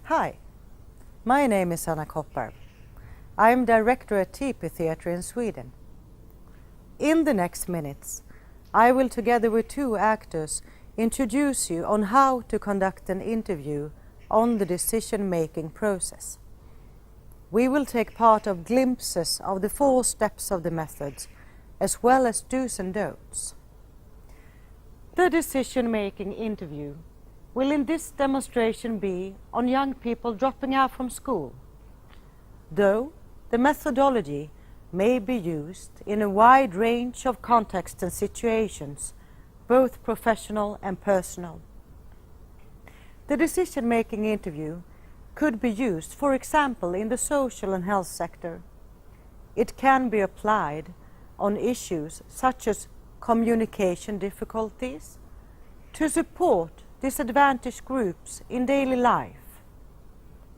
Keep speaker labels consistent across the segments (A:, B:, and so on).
A: Hi, my name is Anna Koppar. I am director at TP Theatre in Sweden. In the next minutes, I will together with two actors introduce you on how to conduct an interview on the decision-making process. We will take part of glimpses of the 4 steps of the method, as well as do's and don'ts. The decision-making interview will in this demonstration be on young people dropping out from school, though the methodology may be used in a wide range of contexts and situations, both professional and personal. The decision-making interview could be used, for example, in the social and health sector. It can be applied on issues such as communication difficulties, to support disadvantaged groups in daily life,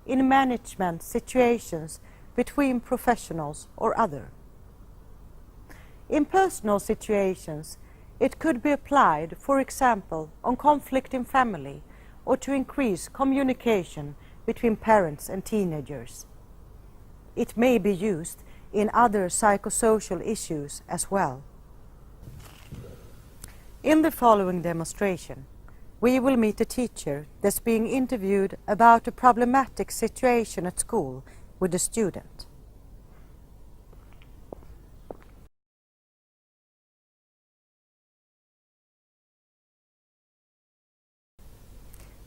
A: in management situations between professionals or other. In personal situations, it could be applied, for example, on conflict in family or to increase communication between parents and teenagers. It may be used in other psychosocial issues as well. In the following demonstration, we will meet a teacher that's being interviewed about a problematic situation at school with a student.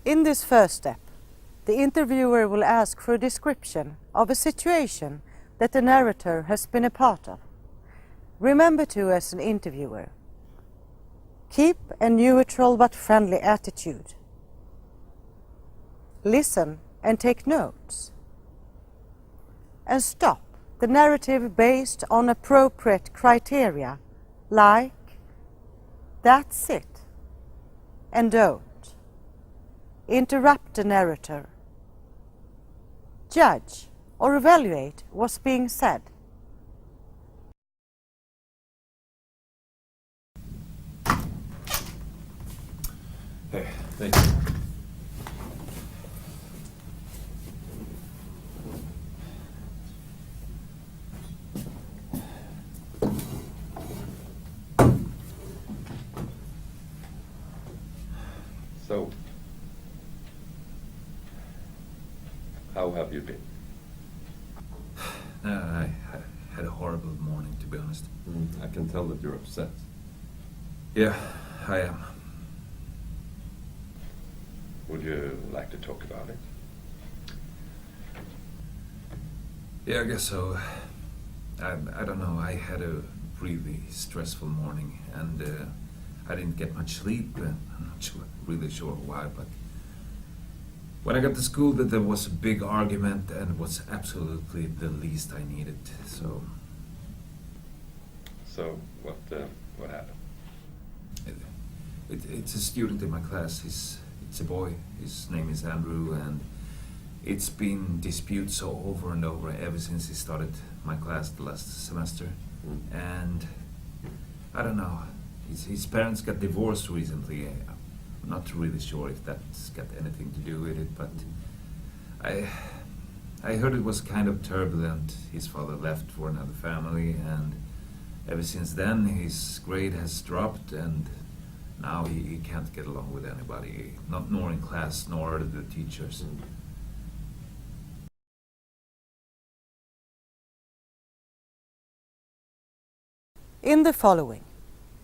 A: In this first step, the interviewer will ask for a description of a situation that the narrator has been a part of. Remember to, as an interviewer, keep a neutral but friendly attitude. Listen and take notes. And stop the narrative based on appropriate criteria like "that's it" and "don't." Interrupt the narrator. Judge or evaluate what's being said.
B: Hey, thank you.
C: So, how have you been?
B: I had a horrible morning, to be honest.
C: I can tell that you're upset.
B: Yeah, I am.
C: Would you like to talk about it?
B: Yeah, I guess so. I don't know, I had a really stressful morning and I didn't get much sleep. I'm not really sure why, but when I got to school there was a big argument and it was absolutely the least I needed, so...
C: So, what happened?
B: It's a student in my class. It's a boy. His name is Andrew, and it's been disputes over and over ever since he started my class the last semester. And I don't know. His parents got divorced recently. I'm not really sure if that's got anything to do with it, but I heard it was kind of turbulent. His father left for another family, and ever since then his grade has dropped, and now he can't get along with anybody, nor in class, nor the teachers.
A: In the following,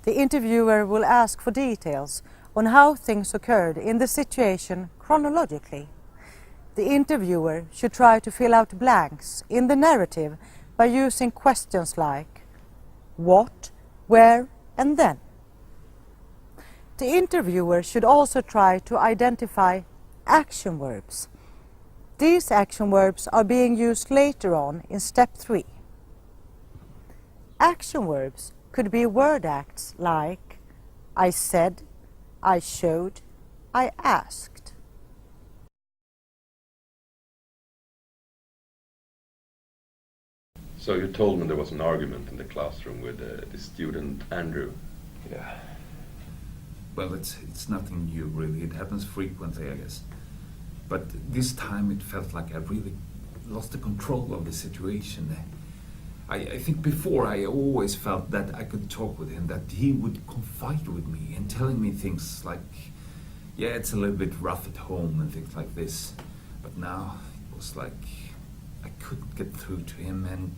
A: the interviewer will ask for details on how things occurred in the situation chronologically. The interviewer should try to fill out blanks in the narrative by using questions like what, where, and then. The interviewer should also try to identify action verbs. These action verbs are being used later on in step 3. Action verbs could be word acts like I said, I showed, I asked.
C: So you told me there was an argument in the classroom with the student Andrew.
B: Yeah. Well, it's nothing new, really. It happens frequently, I guess. But this time it felt like I really lost the control of the situation. I think before I always felt that I could talk with him, that he would confide with me and telling me things like, yeah, it's a little bit rough at home and things like this. But now it was like I couldn't get through to him, and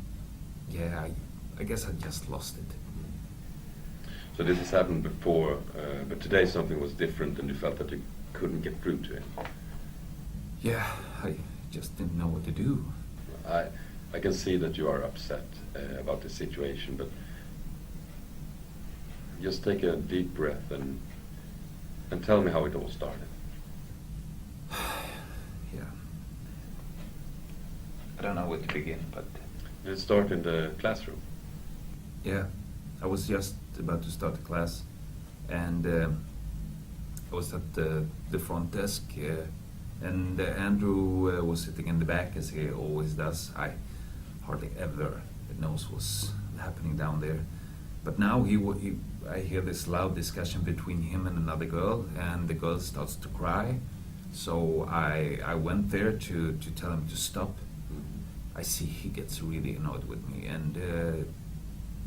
B: yeah, I guess I just lost it.
C: So this has happened before, but today something was different and you felt that you couldn't get through to him.
B: Yeah, I just didn't know what to do.
C: I can see that you are upset about the situation, but just take a deep breath and tell me how it all started.
B: Yeah. I don't know where to begin, but...
C: Did it start in the classroom?
B: Yeah, I was just about to start the class, and I was at the front desk, and Andrew was sitting in the back, as he always does. I hardly ever knows what's happening down there. But now I hear this loud discussion between him and another girl, and the girl starts to cry. So I went there to tell him to stop. I see he gets really annoyed with me, and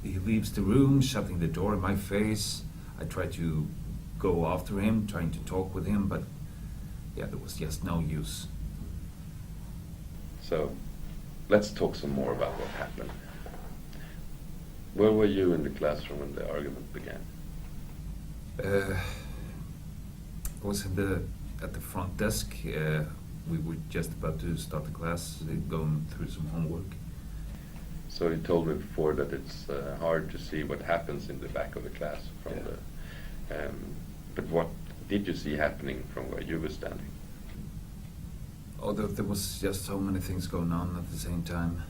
B: he leaves the room, shutting the door in my face. I try to go after him, trying to talk with him, but yeah, there was just no use.
C: So, let's talk some more about what happened. Where were you in the classroom when the argument began?
B: I was at the front desk. We were just about to start the class, going through some homework.
C: So you told me before that it's hard to see what happens in the back of the class from the. But what did you see happening from where you were standing?
B: Although there was just so many things going on at the same time.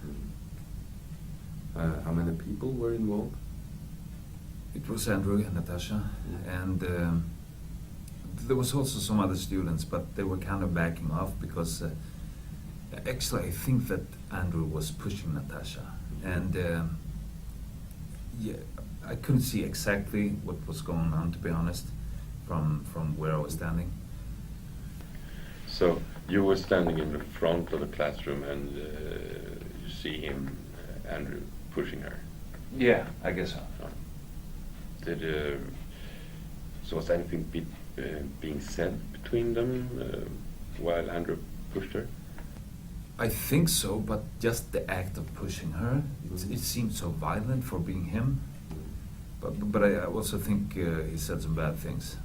D: How many people were involved?
B: It was Andrew and Natasha, and there was also some other students, but they were kind of backing off because actually I think that Andrew was pushing Natasha, and yeah, I couldn't see exactly what was going on, to be honest, from where I was standing.
C: So you were standing in the front of the classroom and you see him, Andrew, pushing her.
B: Yeah, I guess so.
C: So was anything being said between them while Andrew pushed her?
B: I think so, but just the act of pushing her, it seemed so violent for being him. But I also think he said some bad things.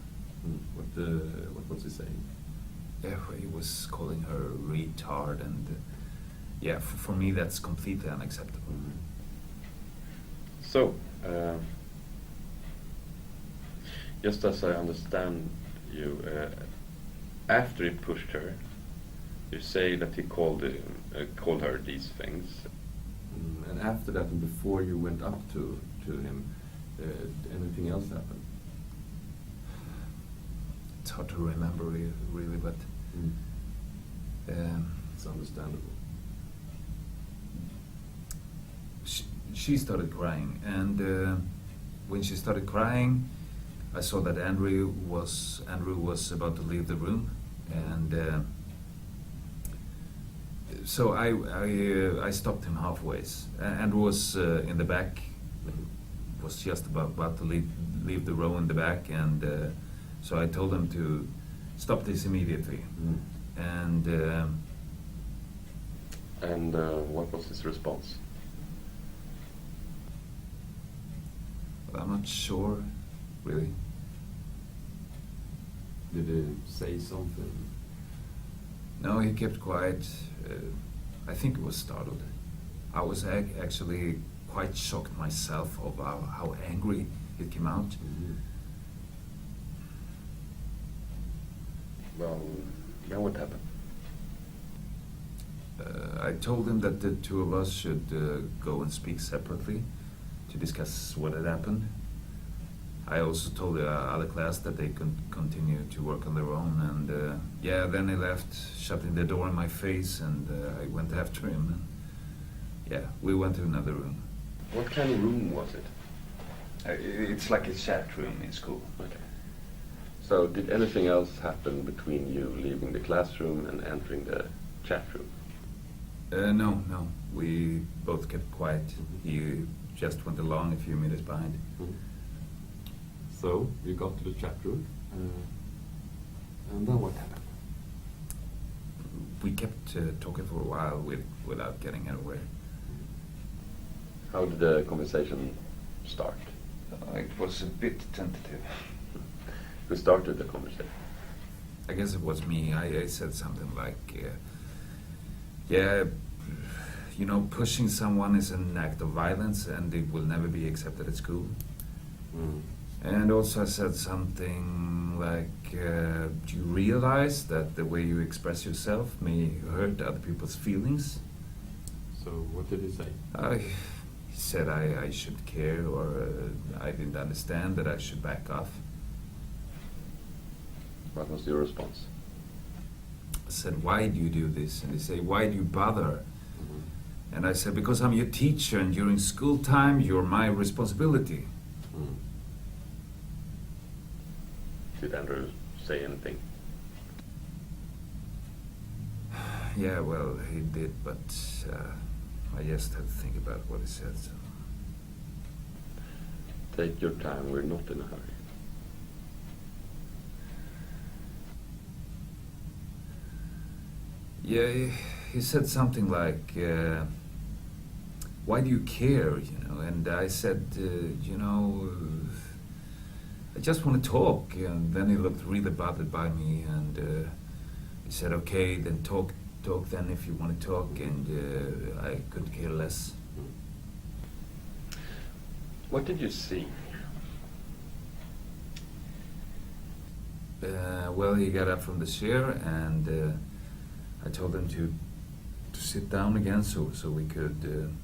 D: What was he saying?
B: Yeah, he was calling her retard, and yeah, for me that's completely unacceptable.
C: So, just as I understand you, after he pushed her, you say that he called her these things.
D: And after that, and before you went up to him, anything else happened?
B: It's hard to remember really, but
D: it's understandable.
B: She started crying, and when she started crying, I saw that Andrew was about to leave the room, and so I stopped him halfway. Andrew was in the back, was just about to leave the row in the back, and so I told him to stop this immediately. And
C: what was his response?
B: I'm not sure, really.
D: Did he say something?
B: No, he kept quiet. I think he was startled. I was actually quite shocked myself of how angry it came out.
C: Well, then what happened?
B: I told him that the two of us should go and speak separately to discuss what had happened. I also told the other class that they could continue to work on their own, and yeah, then he left, shutting the door in my face, and I went after him, and yeah, we went to another room.
C: What kind of room was it?
B: It's like a chat room in school.
C: Okay. So did anything else happen between you leaving the classroom and entering the chat room?
B: No. We both kept quiet. He just went along a few meters behind.
D: So you got to the chat room, and then what happened?
B: We kept talking for a while without getting anywhere.
C: How did the conversation start?
B: It was a bit tentative.
C: Who started the conversation?
B: I guess it was me. I said something like, yeah, you know, pushing someone is an act of violence and it will never be accepted at school. And also I said something like, do you realize that the way you express yourself may hurt other people's feelings?
D: So what did he say?
B: He said I should care, or I didn't understand that I should back off.
C: What was your response?
B: I said, why do you do this? And he said, why do you bother? And I said, because I'm your teacher and during school time you're my responsibility.
C: Did Andrew say anything?
B: Yeah, well, he did, but I just had to think about what he said. So.
C: Take your time, we're not in a hurry.
B: Yeah, he said something like, why do you care, you know? And I said, you know, I just want to talk. And then he looked really bothered by me, and he said, okay, then talk then if you want to talk, and I could care less.
C: What did you see?
B: Well, he got up from the chair, and I told him to sit down again so we could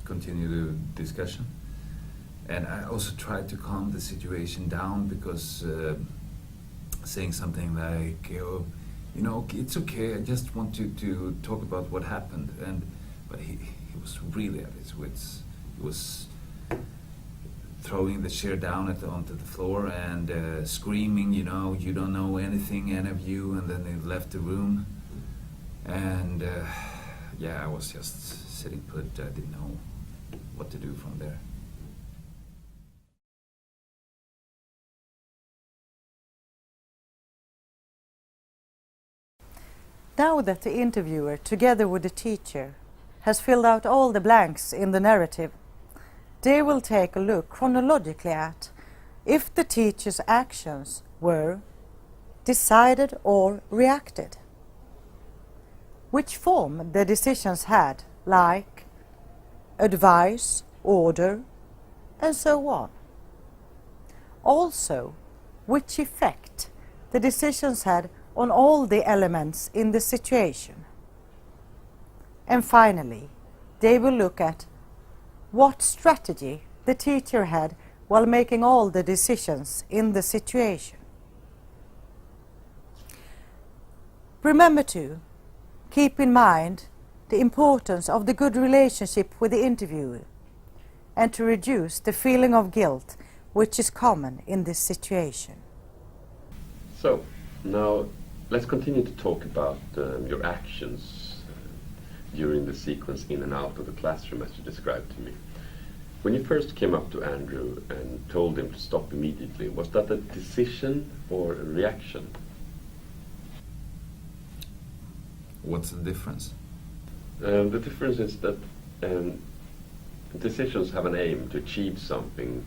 B: continue the discussion. And I also tried to calm the situation down, because saying something like, you know, it's okay, I just want to talk about what happened. But he was really at his wits. He was throwing the chair down onto the floor and screaming, you know, you don't know anything, any of you, and then he left the room. And yeah, I was just sitting put. I didn't know what to do from there.
A: Now that the interviewer, together with the teacher, has filled out all the blanks in the narrative, they will take a look chronologically at if the teacher's actions were decided or reacted, which form the decisions had, like advice, order, and so on. Also, which effect the decisions had on all the elements in the situation. And finally, they will look at what strategy the teacher had while making all the decisions in the situation. Remember to keep in mind the importance of the good relationship with the interviewer, and to reduce the feeling of guilt which is common in this situation.
C: So, now let's continue to talk about your actions during the sequence in and out of the classroom as you described to me. When you first came up to Andrew and told him to stop immediately, was that a decision or a reaction?
B: What's the difference?
C: The difference is that decisions have an aim to achieve something,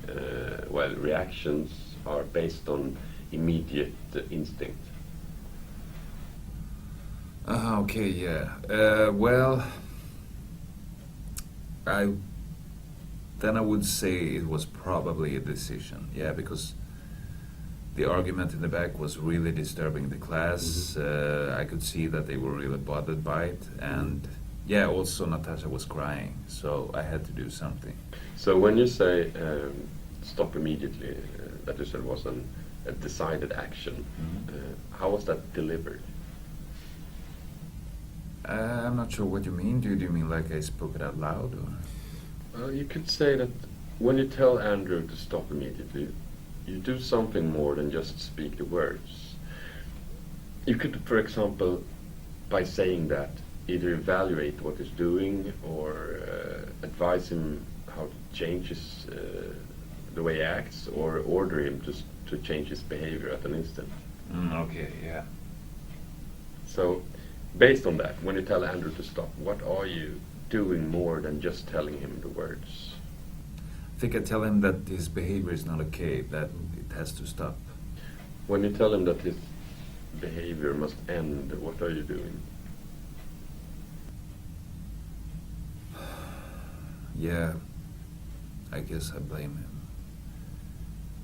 C: while reactions are based on immediate instinct.
B: Okay, yeah. Well, I would say it was probably a decision, yeah, because the argument in the back was really disturbing the class. I could see that they were really bothered by it, and yeah, also Natasha was crying, so I had to do something.
C: So when you say stop immediately, that you said was a decided action, how was that delivered?
B: I'm not sure what you mean. Do you mean like I spoke it out loud, or?
C: You could say that when you tell Andrew to stop immediately, you do something more than just speak the words. You could, for example, by saying that, either evaluate what he's doing or advise him how to change the way he acts, or order him to change his behavior at an instant.
B: Okay, yeah.
C: So, based on that, when you tell Andrew to stop, what are you doing more than just telling him the words?
B: I think I tell him that his behavior is not okay, that it has to stop.
C: When you tell him that his behavior must end, what are you doing?
B: Yeah, I guess I blame him.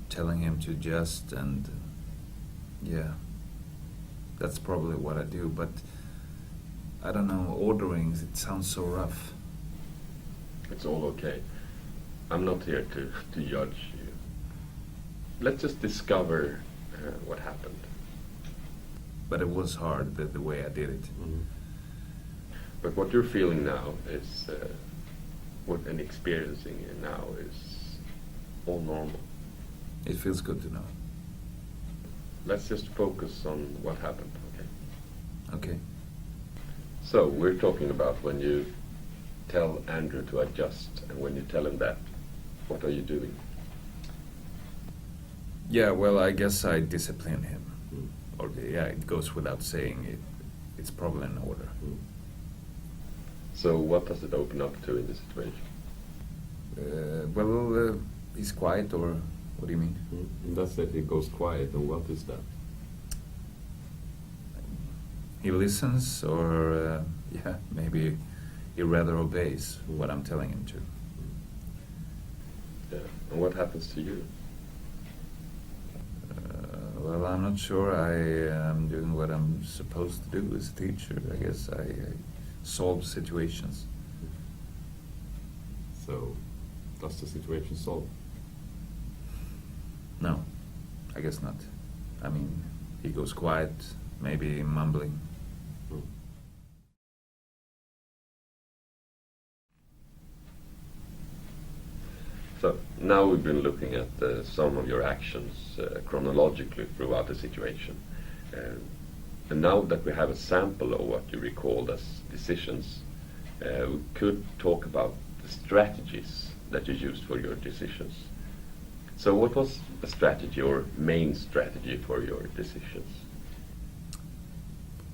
B: Telling him to adjust and, yeah, that's probably what I do, but I don't know, ordering, it sounds so rough.
C: It's all okay. I'm not here to judge you. Let's just discover what happened.
B: But it was hard, the way I did it.
C: Mm-hmm. But what you're feeling now is, and experiencing it now is all normal.
B: It feels good to know.
C: Let's just focus on what happened, okay?
B: Okay.
C: So, we're talking about when you tell Andrew to adjust, and when you tell him that, what are you doing?
B: Yeah, well, I guess I discipline him. Or, yeah, it goes without saying. It's probably in order.
C: So what does it open up to in this situation?
B: Well, he's quiet, or what do you mean?
D: That's that he goes quiet, and what is that?
B: He listens, or, yeah, maybe he rather obeys what I'm telling him to.
C: Yeah. And what happens to you?
B: Well, I'm not sure I am doing what I'm supposed to do as a teacher. I guess I solve situations.
D: So, does the situation solve?
B: No, I guess not. I mean, he goes quiet, maybe mumbling.
C: So now we've been looking at some of your actions chronologically throughout the situation. And now that we have a sample of what you recalled as decisions, we could talk about the strategies that you used for your decisions. So what was a strategy or main strategy for your decisions?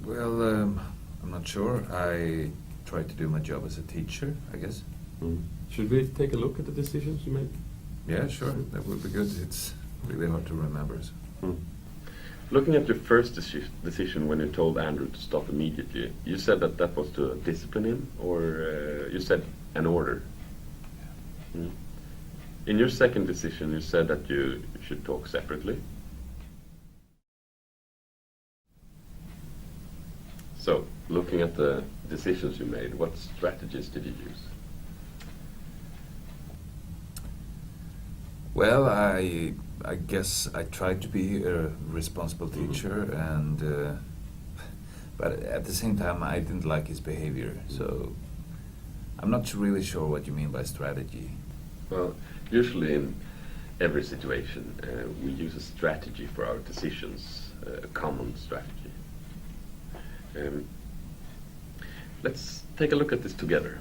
B: Well, I'm not sure. I tried to do my job as a teacher, I guess.
D: Should we take a look at the decisions you made?
B: Yeah, sure. That would be good. It's really hard to remember. So.
C: Looking at your first decision when you told Andrew to stop immediately, you said that that was to discipline him, or you said an order. In your second decision, you said that you should talk separately. So, looking at the decisions you made, what strategies did you use?
B: Well, I guess I tried to be a responsible teacher, and but at the same time I didn't like his behavior. So I'm not really sure what you mean by strategy.
C: Well, usually in every situation we use a strategy for our decisions, a common strategy. Let's take a look at this together.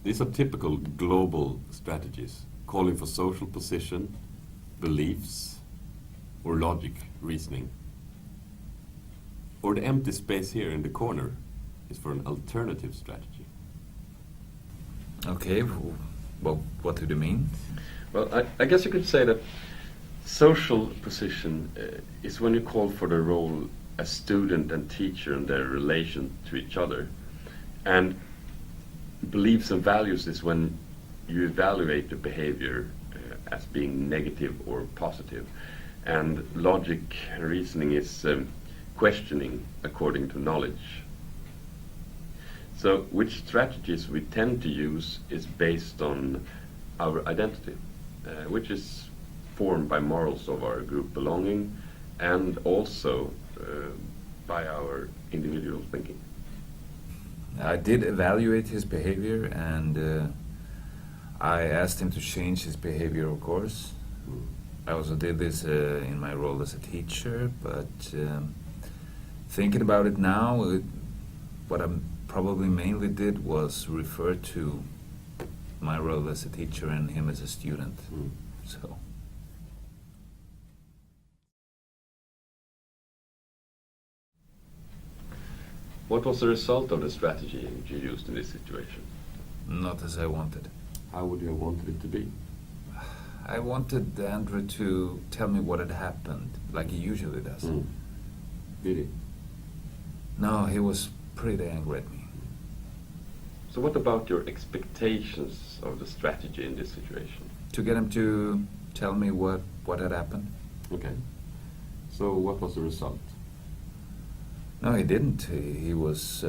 D: These are typical global strategies, calling for social position, beliefs, or logic, reasoning. Or the empty space here in the corner is for an alternative strategy.
B: Okay, well, what do you mean?
C: Well, I guess you could say that social position is when you call for the role as student and teacher and their relation to each other. And beliefs and values is when you evaluate the behavior as being negative or positive. And logic and reasoning is questioning according to knowledge. So which strategies we tend to use is based on our identity, which is formed by morals of our group belonging and also by our individual thinking.
B: I did evaluate his behavior, and I asked him to change his behavior, of course. I also did this in my role as a teacher, but thinking about it now, what I probably mainly did was refer to my role as a teacher and him as a student. So.
C: What was the result of the strategy you used in this situation?
B: Not as I wanted.
D: How would you have wanted it to be?
B: I wanted Andrew to tell me what had happened, like he usually does.
D: Did he?
B: No, he was pretty angry at me.
C: So what about your expectations of the strategy in this situation?
B: To get him to tell me what had happened.
D: Okay. So what was the result?
B: No, he didn't. He was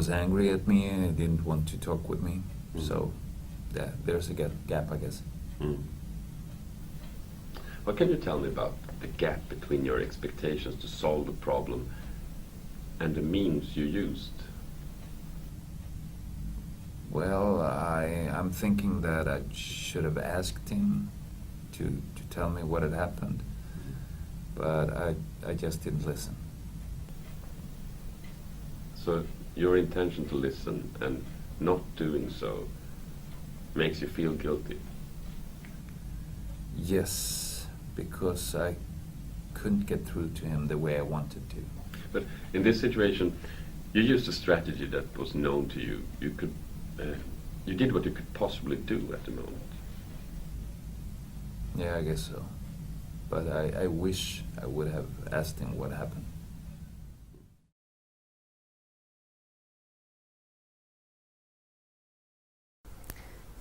B: angry at me and he didn't want to talk with me. So yeah, there's a gap, I guess.
C: What can you tell me about the gap between your expectations to solve the problem and the means you used?
B: Well, I'm thinking that I should have asked him to tell me what had happened, but I just didn't listen.
C: So your intention to listen and not doing so makes you feel guilty?
B: Yes, because I couldn't get through to him the way I wanted to.
C: But in this situation, you used a strategy that was known to you. You did what you could possibly do at the moment.
B: Yeah, I guess so. But I wish I would have asked him what happened.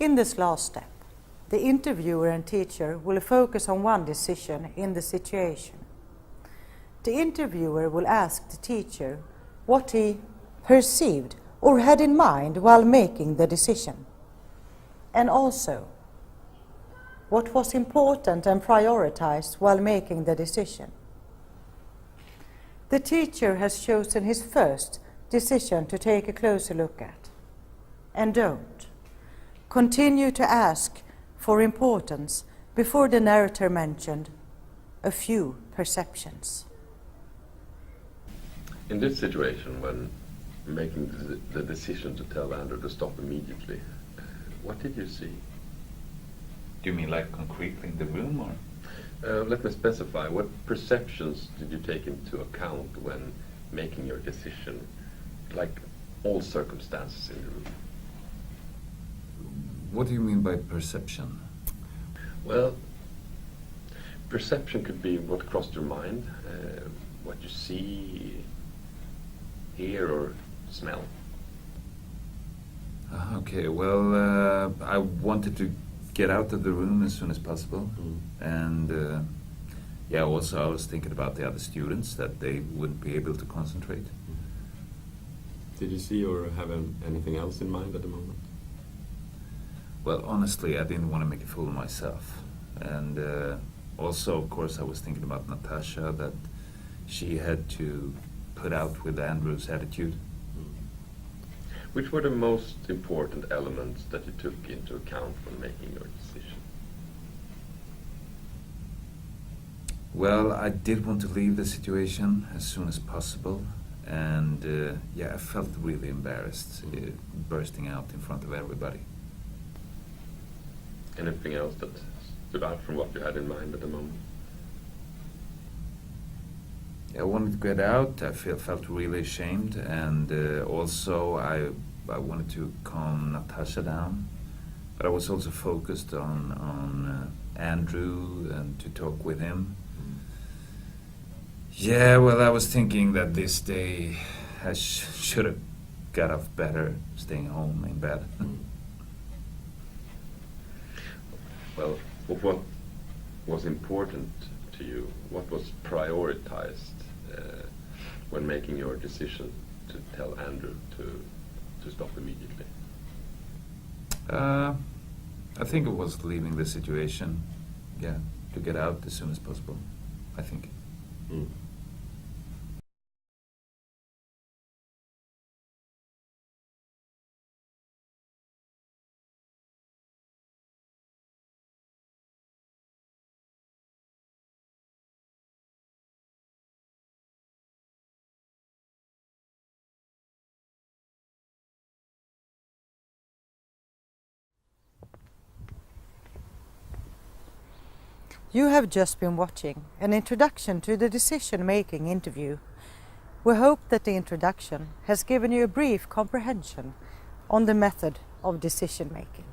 A: In this last step, the interviewer and teacher will focus on one decision in the situation. The interviewer will ask the teacher what he perceived or had in mind while making the decision, and also what was important and prioritized while making the decision. The teacher has chosen his first decision to take a closer look at, and don't continue to ask for importance before the narrator mentioned a few perceptions.
C: In this situation, when making the decision to tell Andrew to stop immediately, what did you see?
B: Do you mean like concretely in the room, or?
C: Let me specify. What perceptions did you take into account when making your decision, like all circumstances in the room?
B: What do you mean by perception?
C: Well, perception could be what crossed your mind, what you see, hear, or smell.
B: Okay, well, I wanted to get out of the room as soon as possible. And yeah, also I was thinking about the other students, that they wouldn't be able to concentrate.
D: Did you see or have anything else in mind at the moment?
B: Well, honestly, I didn't want to make a fool of myself. And also, of course, I was thinking about Natasha, that she had to put out with Andrew's attitude.
C: Which were the most important elements that you took into account when making your decision?
B: Well, I did want to leave the situation as soon as possible. And yeah, I felt really embarrassed bursting out in front of everybody.
C: Anything else that stood out from what you had in mind at the moment?
B: I wanted to get out. I felt really ashamed, and also I wanted to calm Natasha down, but I was also focused on Andrew and to talk with him. Yeah, well, I was thinking that this day I should have got off better staying home in bed.
C: Well, what was important to you? What was prioritized when making your decision to tell Andrew to stop immediately?
B: I think it was leaving the situation. Yeah, to get out as soon as possible, I think.
A: You have just been watching an introduction to the decision-making interview. We hope that the introduction has given you a brief comprehension on the method of decision-making.